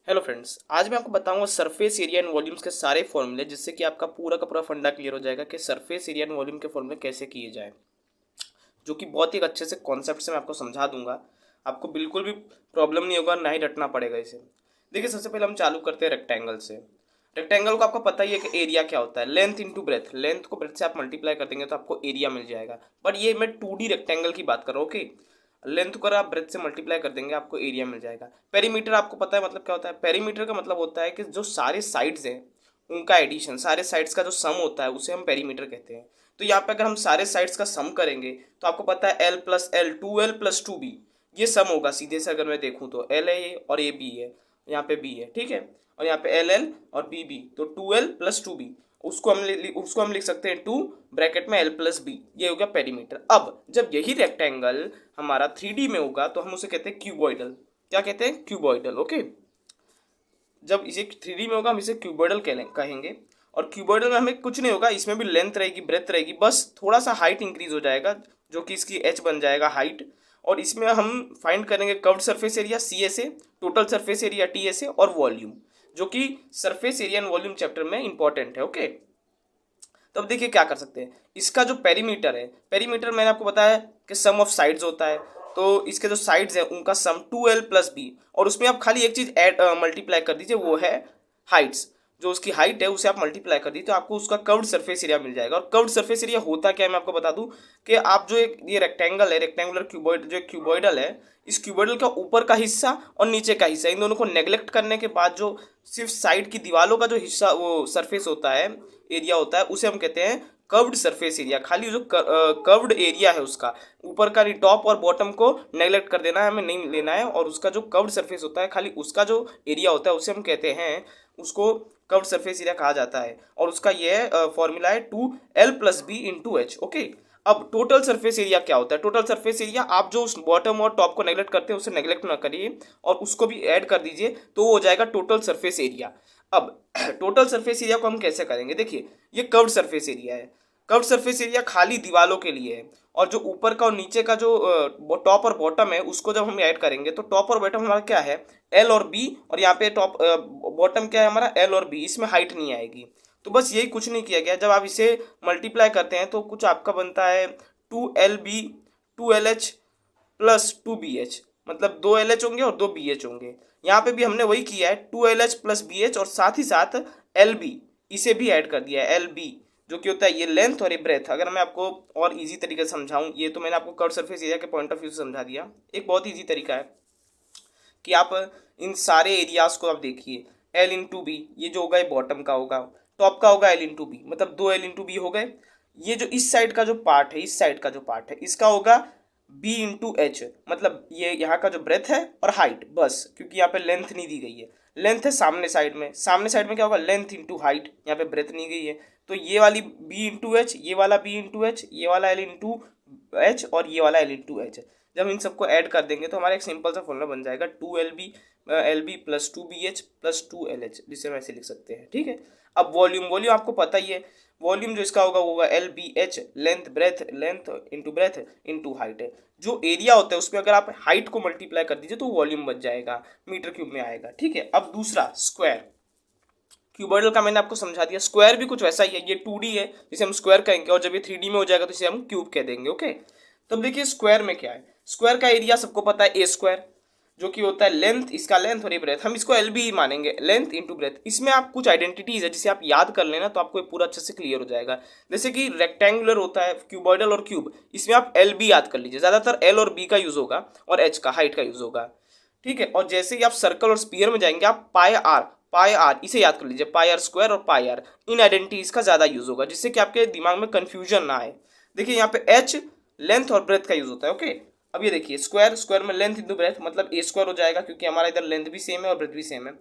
Hello friends, आज मैं आपको बताऊंगा सरफेस एरिया एंड वॉल्यूम्स के सारे फॉर्मूले, जिससे कि आपका पूरा का पूरा फंडा क्लियर हो जाएगा कि सरफेस एरिया एंड वॉल्यूम के फॉर्मूले कैसे किए जाए, जो कि बहुत ही अच्छे से कॉन्सेप्ट से मैं आपको समझा दूंगा। आपको बिल्कुल भी प्रॉब्लम नहीं होगा, ना ही रटना पड़ेगा इसे। देखिए, सबसे पहले हम चालू करते हैं रेक्टेंगल से। रेक्टेंगल को आपको पता ही है कि एरिया क्या होता है, लेंथ इंटू ब्रेथ। लेंथ को ब्रेथ से आप मल्टीप्लाई कर देंगे तो आपको एरिया मिल जाएगा। बट ये मैं 2D रेक्टेंगल की बात कर रहा हूँ, ओके। लेंथ को अगर आप ब्रेथ से मल्टीप्लाई कर देंगे आपको एरिया मिल जाएगा। पेरीमीटर आपको पता है मतलब क्या होता है। पेरीमीटर का मतलब होता है कि जो सारे साइड्स हैं उनका एडिशन, सारे साइड्स का जो सम होता है उसे हम पेरीमीटर कहते हैं। तो यहाँ पे अगर हम सारे साइड्स का सम करेंगे तो आपको पता है L plus L, 2L plus 2B, ये सम होगा सीधे से। अगर मैं देखूँ तो एल है ये और ये बी है, यहाँ पे बी है, ठीक है। और यहाँ पे एल एल और बी बी, तो 2L प्लस 2B। उसको हम लिख सकते हैं 2 ब्रैकेट में L प्लस बी, ये हो गया पेरीमीटर। अब जब यही रेक्टेंगल हमारा 3D में होगा तो हम उसे कहते हैं क्यूबॉइडल। क्या कहते हैं? Cuboidal, okay. जब इसे 3D में होगा हम इसे क्यूबॉइडल कहेंगे। और क्यूबॉइडल में हमें कुछ नहीं होगा, इसमें भी लेंथ रहेगी, ब्रेथ रहेगी, बस थोड़ा सा हाइट इंक्रीज हो जाएगा, जो कि इसकी एच बन जाएगा हाइट। और इसमें हम फाइंड करेंगे कर्व्ड सरफेस एरिया सी ए से, total surface area T A से, और वॉल्यूम, जो कि surface area and volume chapter में इंपॉर्टेंट है, ओके। तो अब देखिए क्या कर सकते हैं। इसका जो पेरीमीटर है, पेरीमीटर मैंने आपको बताया कि सम ऑफ साइड्स होता है। तो इसके जो साइड्स हैं उनका सम 2L प्लस बी, और उसमें आप खाली एक चीज ऐड मल्टीप्लाई कर दीजिए, वो है हाइट्स। जो उसकी हाइट है उसे आप मल्टीप्लाई कर दीजिए तो आपको उसका कर्व्ड सरफेस एरिया मिल जाएगा। और कर्व्ड सरफेस एरिया होता क्या है मैं आपको बता दूं कि आप जो एक ये रेक्टेंगल है, रेक्टेंगुलर क्यूबॉइड, जो क्यूबॉइडल है, इस क्यूबॉइडल का ऊपर का हिस्सा और नीचे का हिस्सा, इन दोनों को नेग्लेक्ट करने के बाद जो सिर्फ साइड की दीवारों का जो हिस्सा, वो सरफेस होता है, एरिया होता है, उसे हम कहते हैं कर्व्ड सरफेस एरिया। खाली जो कर्व्ड एरिया है उसका ऊपर का, टॉप और बॉटम को नेग्लेक्ट कर देना है, हमें नहीं लेना है। और उसका जो कर्व्ड सरफेस होता है, खाली उसका जो एरिया होता है उसे हम कहते हैं, उसको कर्व्ड सरफेस एरिया कहा जाता है। और उसका यह फॉर्मूला है 2L plus B into H, okay. अब टोटल सरफेस एरिया क्या होता है? टोटल सरफेस एरिया, आप जो उस बॉटम और टॉप को नेग्लेक्ट करते हैं उसे नेग्लेक्ट ना करिए और उसको भी ऐड कर दीजिए, तो वो हो जाएगा टोटल सरफेस एरिया। अब टोटल सरफेस एरिया को हम कैसे करेंगे? देखिए, ये कर्व्ड सरफेस एरिया है। कर्व्ड सरफेस एरिया खाली दीवारों के लिए है। और जो ऊपर का और नीचे का जो टॉप और बॉटम है, उसको जब हम ऐड करेंगे तो टॉप और बॉटम हमारा क्या है? एल और बी। और यहाँ पे टॉप बॉटम क्या है हमारा? एल और बी। इसमें हाइट नहीं आएगी। तो बस यही, कुछ नहीं किया गया। जब आप इसे मल्टीप्लाई करते हैं तो कुछ आपका बनता है 2LB, 2LH प्लस 2BH, मतलब 2LH होंगे और 2BH होंगे। यहाँ पे भी हमने वही किया है, 2LH प्लस BH, और साथ ही साथ LB, इसे भी ऐड कर दिया है, LB, जो कि होता है ये लेंथ और ये ब्रेथ। अगर मैं आपको और इजी तरीके से समझाऊं, ये तो मैंने आपको कर्व सरफेस एरिया के पॉइंट ऑफ व्यू से समझा दिया। एक बहुत इजी तरीका है कि आप इन सारे एरियाज को आप देखिए, एल इंटू बी, ये जो होगा ये बॉटम का होगा, टॉप का होगा एल इंटू बी, मतलब 2L इंटू बी हो गए। ये जो इस साइड का जो पार्ट है, इस साइड का जो पार्ट है, इसका होगा बी इंटू एच, मतलब ये यहाँ का जो ब्रेथ है और हाइट, बस, क्योंकि यहाँ पे लेंथ नहीं दी गई है। लेंथ है सामने साइड में, सामने साइड में क्या होगा? लेंथ इंटू हाइट, यहाँ पे ब्रेथ नहीं गई है। तो ये वाली बी इंटू एच, ये वाला बी इंटू एच, ये वाला एल इंटू एच, और ये वाला एल इंटू एच। जब इन सबको ऐड कर देंगे तो हमारा एक सिंपल सा फॉर्मूला बन जाएगा 2LB plus 2BH plus 2LH, जिसे हम ऐसे लिख सकते हैं, ठीक है। अब वॉल्यूम, वॉल्यूम आपको पता ही है। वॉल्यूम जो इसका होगा वो होगा LBH, length breadth, length into breadth into height है। जो एरिया होता है उसमें अगर आप हाइट को मल्टीप्लाई कर दीजिए तो वॉल्यूम बच जाएगा, मीटर क्यूब में आएगा, ठीक है। अब दूसरा स्क्वायर, क्यूबॉइडल का मैंने आपको समझा दिया। स्क्वायर भी कुछ वैसा ही है, ये 2D है जिसे हम स्क्वायर कहेंगे, और जब ये 3D में हो जाएगा तो इसे हम क्यूब कह देंगे, ओके। तो अब देखिए स्क्वायर में क्या है। स्क्वायर का एरिया सबको पता है, ए स्क्वायर, जो कि होता है लेंथ, इसका लेंथ और ये ब्रेथ, हम इसको LB ही मानेंगे, लेंथ इंटू ब्रेथ। इसमें आप कुछ आइडेंटिटीज है जिसे आप याद कर लेना तो आपको पूरा अच्छे से क्लियर हो जाएगा। जैसे कि रेक्टेंगुलर होता है, क्यूबॉइडल और क्यूब, इसमें आप LB याद कर लीजिए, ज्यादातर L और B का यूज होगा और H का, हाइट का यूज होगा, ठीक है। और जैसे ही आप सर्कल और स्पीयर में जाएंगे, आप पाई आर इसे याद कर लीजिए, पाई आर स्क्वायर और पाई आर, इन आइडेंटिटीज का ज्यादा यूज होगा, जिससे कि आपके दिमाग में कंफ्यूजन ना आए। देखिए यहाँ पे एच लेंथ और ब्रेथ का यूज होता है, ओके। अब ये देखिए स्क्वायर, स्क्वायर में लेंथ इंटू ब्रेथ, मतलब ए स्क्वायर हो जाएगा, क्योंकि हमारा इधर लेंथ भी सेम है और ब्रेथ भी सेम है।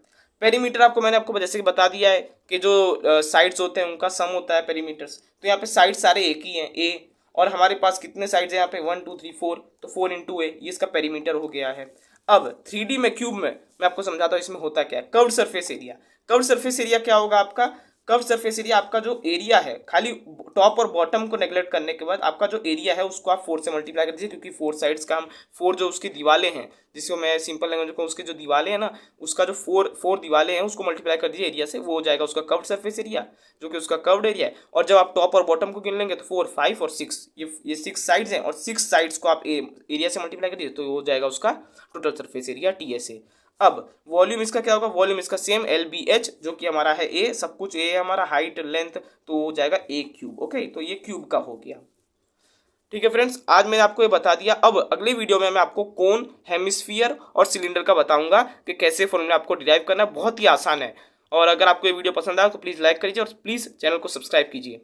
पेरीमीटर आपको मैंने आपको जैसे कि बता दिया है कि जो साइड्स होते हैं उनका सम होता है पेरीमीटर्स। तो यहाँ पे साइड सारे एक ही हैं, ए, और हमारे पास कितने साइड्स हैं यहाँ पे? 1 2 3 4, तो 4 इंटू ए, ये इसका पेरीमीटर हो गया है। अब 3D में, क्यूब में मैं आपको समझाता हूँ इसमें होता क्या है। Curved surface area, curved surface area क्या होगा आपका? कर्व सरफेस एरिया आपका जो एरिया है, खाली टॉप और बॉटम को नेग्लेक्ट करने के बाद आपका जो एरिया है उसको आप 4 से मल्टीप्लाई कर दीजिए, क्योंकि 4 साइड्स का हम 4 जो उसकी दीवारें हैं, जिसको मैं सिंपल लैंग्वेज में उसके जो दीवारें हैं ना, उसका जो 4 दीवारें हैं उसको मल्टीप्लाई कर दीजिए एरिया से, वो हो जाएगा उसका कर्व्ड सरफेस एरिया, जो कि उसका कर्व्ड एरिया है। और जब आप टॉप और बॉटम को गिन लेंगे तो 4, 5 और 6, ये 6 साइड्स हैं, और 6 साइड्स को आप एरिया से मल्टीप्लाई कर दीजिए तो हो जाएगा उसका टोटल सरफेस एरिया TSA। अब वॉल्यूम इसका क्या होगा, वॉल्यूम इसका सेम LBH, जो कि हमारा है A, सब कुछ A है हमारा, हाइट लेंथ, तो हो जाएगा A क्यूब। ओके, तो ये क्यूब का हो गया। ठीक है फ्रेंड्स, आज मैंने आपको ये बता दिया। अब अगले वीडियो में मैं आपको कोन, हेमिस्फीयर और सिलेंडर का बताऊंगा कि कैसे फॉर्मूला आपको डिराइव करना है, बहुत ही आसान है। और अगर आपको ये वीडियो पसंद आया तो प्लीज़ लाइक करिए और प्लीज़ चैनल को सब्सक्राइब कीजिए।